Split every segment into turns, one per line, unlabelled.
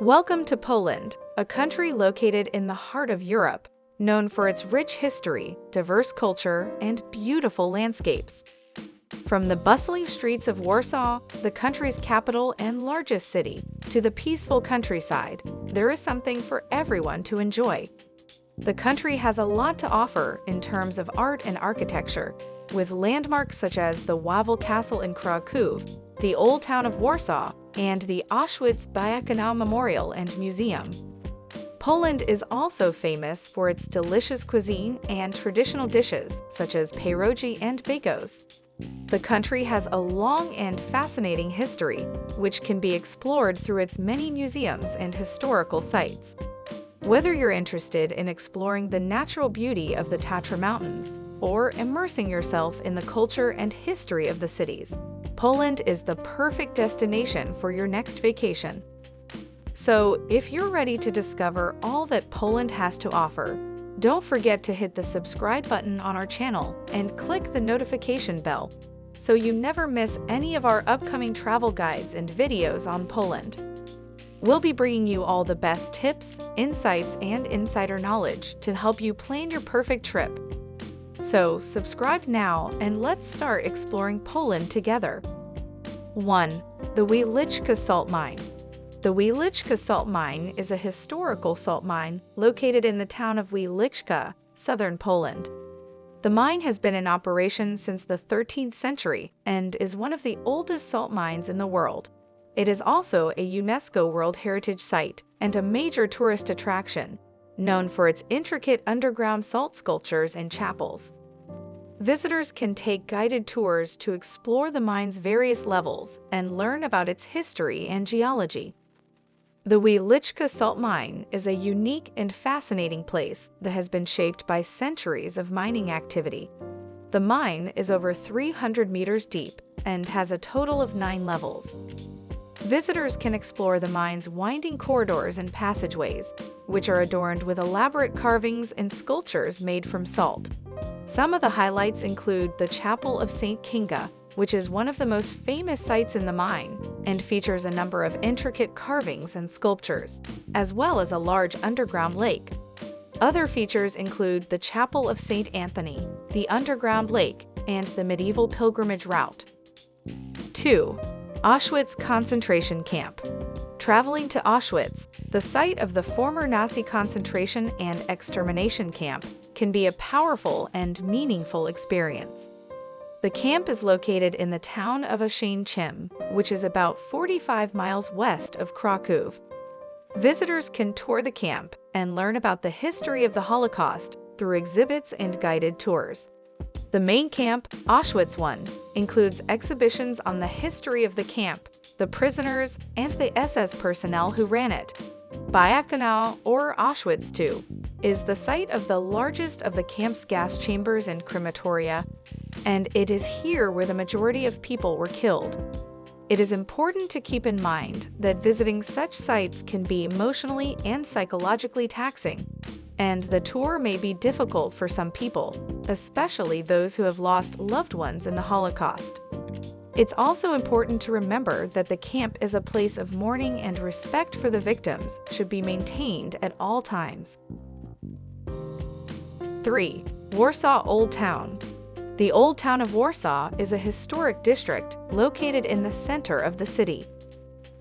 Welcome to Poland, a country located in the heart of Europe, known for its rich history, diverse culture, and beautiful landscapes. From the bustling streets of Warsaw, the country's capital and largest city, to the peaceful countryside, there is something for everyone to enjoy. The country has a lot to offer in terms of art and architecture, with landmarks such as the Warsaw Castle in Krakow, the Old Town of Warsaw, and the Auschwitz-Birkenau Memorial and Museum. Poland is also famous for its delicious cuisine and traditional dishes such as pierogi and bagos. The country has a long and fascinating history, which can be explored through its many museums and historical sites. Whether you're interested in exploring the natural beauty of the Tatra Mountains or immersing yourself in the culture and history of the cities, Poland is the perfect destination for your next vacation. So, if you're ready to discover all that Poland has to offer, don't forget to hit the subscribe button on our channel and click the notification bell so you never miss any of our upcoming travel guides and videos on Poland. We'll be bringing you all the best tips, insights, and insider knowledge to help you plan your perfect trip. So, subscribe now and let's start exploring Poland together. 1. The Welichka Salt Mine. The Welichka Salt Mine is a historical salt mine located in the town of Welichka, southern Poland. The mine has been in operation since the 13th century and is one of the oldest salt mines in the world. It is also a UNESCO World Heritage Site and a major tourist attraction, known for its intricate underground salt sculptures and chapels. Visitors can take guided tours to explore the mine's various levels and learn about its history and geology. The Welichka Salt Mine is a unique and fascinating place that has been shaped by centuries of mining activity. The mine is over 300 meters deep and has a total of 9 levels. Visitors can explore the mine's winding corridors and passageways, which are adorned with elaborate carvings and sculptures made from salt. Some of the highlights include the Chapel of St. Kinga, which is one of the most famous sites in the mine and features a number of intricate carvings and sculptures, as well as a large underground lake. Other features include the Chapel of St. Anthony, the underground lake, and the medieval pilgrimage route. 2. Auschwitz concentration camp. Traveling to Auschwitz, the site of the former Nazi concentration and extermination camp, can be a powerful and meaningful experience. The camp is located in the town of Auschwitz, which is about 45 miles west of Krakow. Visitors can tour the camp and learn about the history of the Holocaust through exhibits and guided tours. The main camp, Auschwitz I, includes exhibitions on the history of the camp, the prisoners, and the SS personnel who ran it. Birkenau, or Auschwitz II, is the site of the largest of the camp's gas chambers and crematoria, and it is here where the majority of people were killed. It is important to keep in mind that visiting such sites can be emotionally and psychologically taxing, and the tour may be difficult for some people, especially those who have lost loved ones in the Holocaust. It's also important to remember that the camp is a place of mourning and respect for the victims should be maintained at all times. 3. Warsaw Old Town. The Old Town of Warsaw is a historic district located in the center of the city.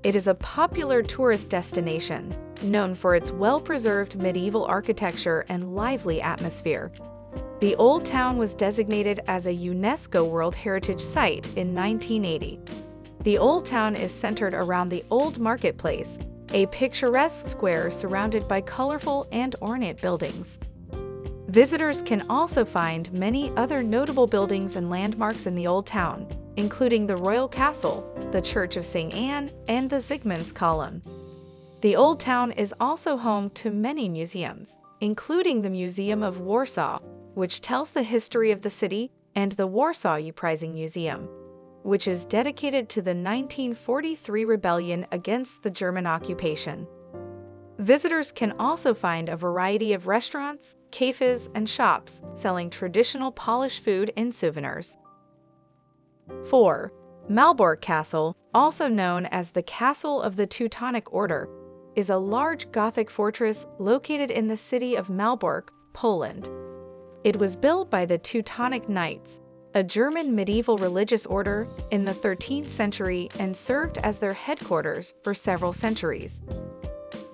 It is a popular tourist destination, known for its well-preserved medieval architecture and lively atmosphere. The Old Town was designated as a UNESCO World Heritage Site in 1980. The Old Town is centered around the Old Marketplace, a picturesque square surrounded by colorful and ornate buildings. Visitors can also find many other notable buildings and landmarks in the Old Town, including the Royal Castle, the Church of St. Anne, and the Zygmunt's Column. The Old Town is also home to many museums, including the Museum of Warsaw, which tells the history of the city, and the Warsaw Uprising Museum, which is dedicated to the 1943 rebellion against the German occupation. Visitors can also find a variety of restaurants, cafes, and shops selling traditional Polish food and souvenirs. 4. Melbourne Castle, also known as the Castle of the Teutonic Order, is a large Gothic fortress located in the city of Malbork, Poland. It was built by the Teutonic Knights, a German medieval religious order, in the 13th century and served as their headquarters for several centuries.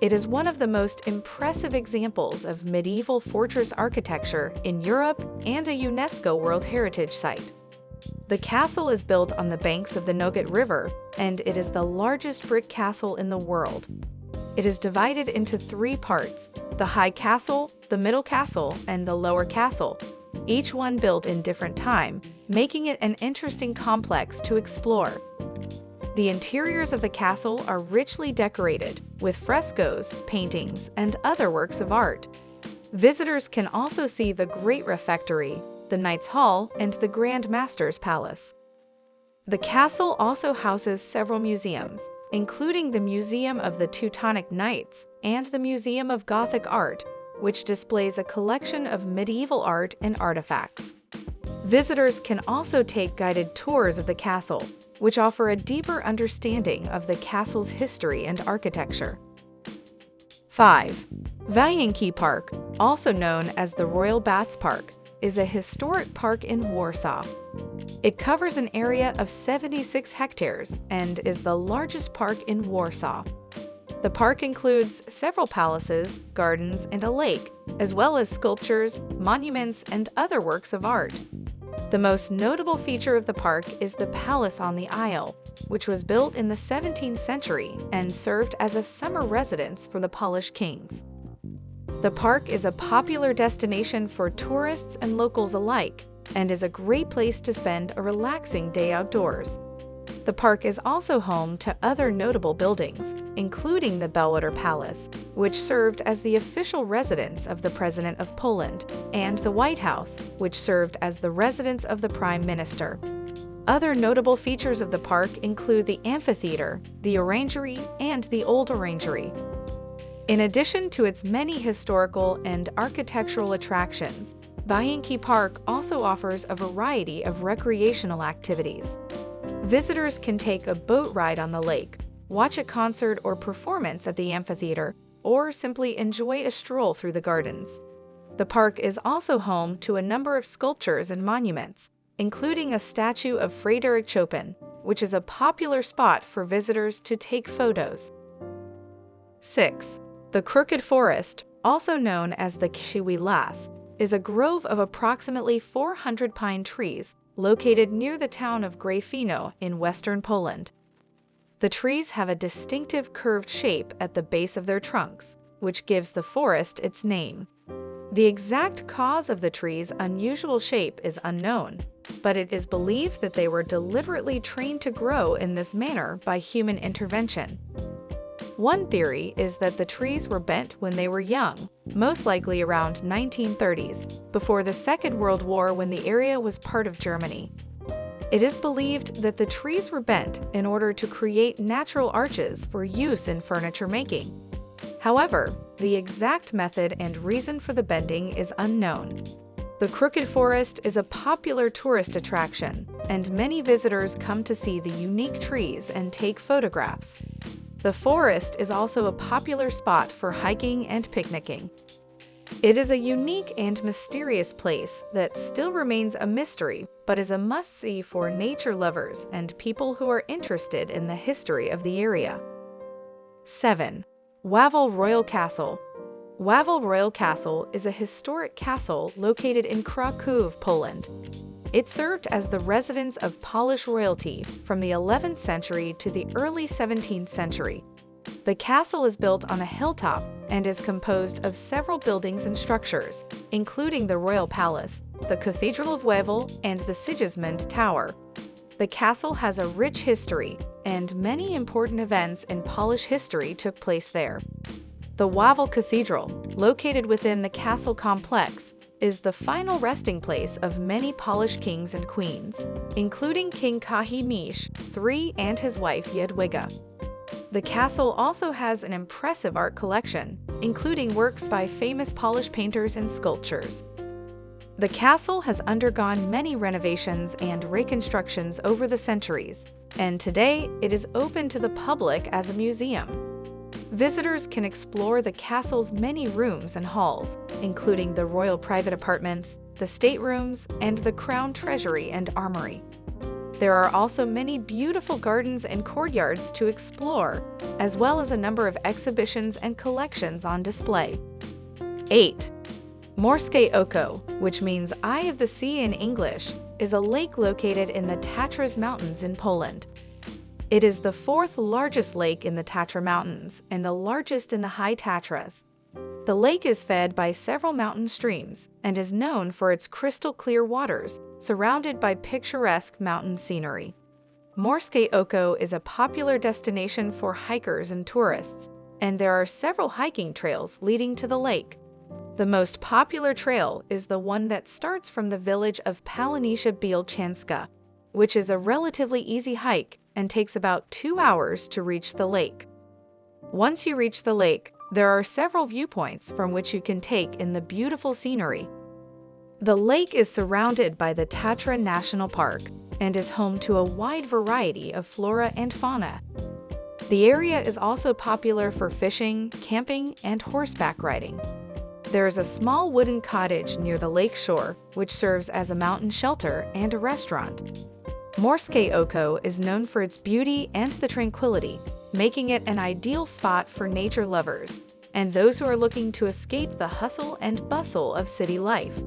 It is one of the most impressive examples of medieval fortress architecture in Europe and a UNESCO World Heritage Site. The castle is built on the banks of the Nogat River, and it is the largest brick castle in the world. It is divided into 3 parts: the High Castle, the Middle Castle, and the Lower Castle, each one built in different time, making it an interesting complex to explore. The interiors of the castle are richly decorated with frescoes, paintings, and other works of art. Visitors can also see the Great Refectory, the Knights' Hall, and the Grand Master's Palace. The castle also houses several museums, including the Museum of the Teutonic Knights and the Museum of Gothic Art, which displays a collection of medieval art and artifacts. Visitors can also take guided tours of the castle, which offer a deeper understanding of the castle's history and architecture. 5. Vianki Park, also known as the Royal Baths Park, is a historic park in Warsaw. It covers an area of 76 hectares and is the largest park in Warsaw. The park includes several palaces, gardens, and a lake, as well as sculptures, monuments, and other works of art. The most notable feature of the park is the Palace on the Isle, which was built in the 17th century and served as a summer residence for the Polish kings. The park is a popular destination for tourists and locals alike, and is a great place to spend a relaxing day outdoors. The park is also home to other notable buildings, including the Belvedere Palace, which served as the official residence of the President of Poland, and the White House, which served as the residence of the Prime Minister. Other notable features of the park include the amphitheater, the orangery, and the Old Orangery. In addition to its many historical and architectural attractions, Vianki Park also offers a variety of recreational activities. Visitors can take a boat ride on the lake, watch a concert or performance at the amphitheater, or simply enjoy a stroll through the gardens. The park is also home to a number of sculptures and monuments, including a statue of Frédéric Chopin, which is a popular spot for visitors to take photos. 6. The Crooked Forest, also known as the Krzywy Las, is a grove of approximately 400 pine trees located near the town of Gryfino in western Poland. The trees have a distinctive curved shape at the base of their trunks, which gives the forest its name. The exact cause of the trees' unusual shape is unknown, but it is believed that they were deliberately trained to grow in this manner by human intervention. One theory is that the trees were bent when they were young, most likely around 1930s, before the Second World War when the area was part of Germany. It is believed that the trees were bent in order to create natural arches for use in furniture making. However, the exact method and reason for the bending is unknown. The Crooked Forest is a popular tourist attraction, and many visitors come to see the unique trees and take photographs. The forest is also a popular spot for hiking and picnicking. It is a unique and mysterious place that still remains a mystery, but is a must-see for nature lovers and people who are interested in the history of the area. 7. Wawel Royal Castle. Wawel Royal Castle is a historic castle located in Krakow, Poland. It served as the residence of Polish royalty from the 11th century to the early 17th century. The castle is built on a hilltop and is composed of several buildings and structures, including the Royal Palace, the Cathedral of Wawel, and the Sigismund Tower. The castle has a rich history, and many important events in Polish history took place there. The Wawel Cathedral, located within the castle complex, is the final resting place of many Polish kings and queens, including King Kazimierz III and his wife Jadwiga. The castle also has an impressive art collection, including works by famous Polish painters and sculptors. The castle has undergone many renovations and reconstructions over the centuries, and today it is open to the public as a museum. visitors can explore the castle's many rooms and halls, including the royal private apartments, the staterooms, and the crown treasury and armory. There are also many beautiful gardens and courtyards to explore, as well as a number of exhibitions and collections on display. 8. Morske Oko, which means Eye of the Sea in English, is a lake located in the Tatra Mountains in Poland. It is the fourth largest lake in the Tatra Mountains and the largest in the High Tatras. The lake is fed by several mountain streams and is known for its crystal-clear waters, surrounded by picturesque mountain scenery. Morske Oko is a popular destination for hikers and tourists, and there are several hiking trails leading to the lake. The most popular trail is the one that starts from the village of Palanisza Bielczanska, which is a relatively easy hike and takes about 2 hours to reach the lake. Once you reach the lake, there are several viewpoints from which you can take in the beautiful scenery. The lake is surrounded by the Tatra National Park and is home to a wide variety of flora and fauna. The area is also popular for fishing, camping, and horseback riding. There is a small wooden cottage near the lake shore, which serves as a mountain shelter and a restaurant. Morske Oko is known for its beauty and the tranquility, making it an ideal spot for nature lovers and those who are looking to escape the hustle and bustle of city life.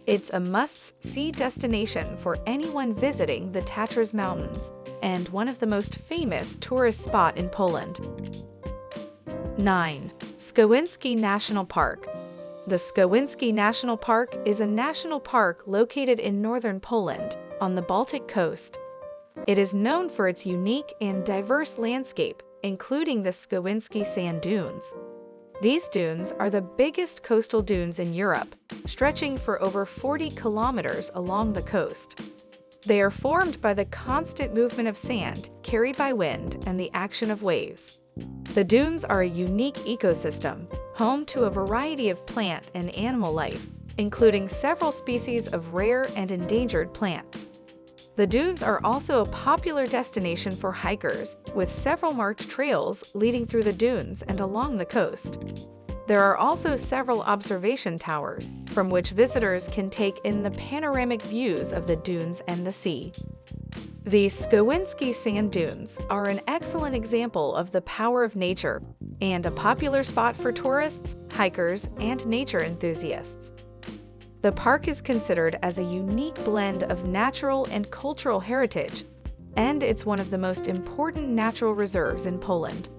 It's a must-see destination for anyone visiting the Tatras Mountains and one of the most famous tourist spots in Poland. 9. Skowinski National Park. The Skowinski National Park is a national park located in northern Poland, on the Baltic coast. It is known for its unique and diverse landscape, including the Skowinski sand dunes. These dunes are the biggest coastal dunes in Europe, stretching for over 40 kilometers along the coast. They are formed by the constant movement of sand carried by wind and the action of waves. The dunes are a unique ecosystem, home to a variety of plant and animal life, including several species of rare and endangered plants. The dunes are also a popular destination for hikers, with several marked trails leading through the dunes and along the coast. There are also several observation towers, from which visitors can take in the panoramic views of the dunes and the sea. The Skowinski sand dunes are an excellent example of the power of nature and a popular spot for tourists, hikers, and nature enthusiasts. The park is considered as a unique blend of natural and cultural heritage, and it's one of the most important natural reserves in Poland.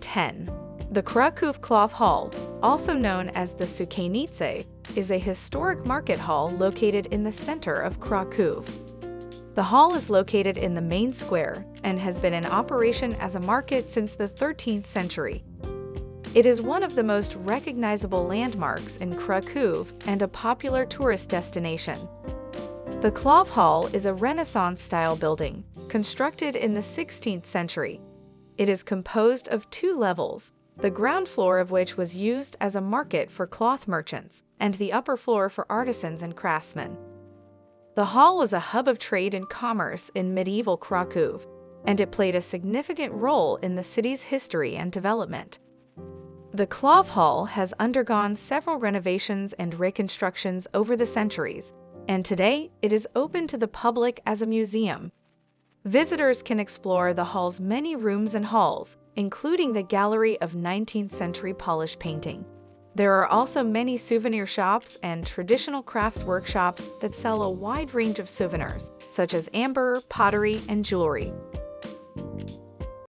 10. The Krakow Cloth Hall, also known as the Sukienice, is a historic market hall located in the center of Krakow. The hall is located in the main square and has been in operation as a market since the 13th century. It is one of the most recognizable landmarks in Krakow and a popular tourist destination. The Cloth Hall is a Renaissance-style building, constructed in the 16th century. It is composed of 2 levels, the ground floor of which was used as a market for cloth merchants, and the upper floor for artisans and craftsmen. The hall was a hub of trade and commerce in medieval Krakow, and it played a significant role in the city's history and development. The Cloth Hall has undergone several renovations and reconstructions over the centuries, and today it is open to the public as a museum. Visitors can explore the hall's many rooms and halls, including the gallery of 19th-century Polish painting. There are also many souvenir shops and traditional crafts workshops that sell a wide range of souvenirs, such as amber, pottery, and jewelry.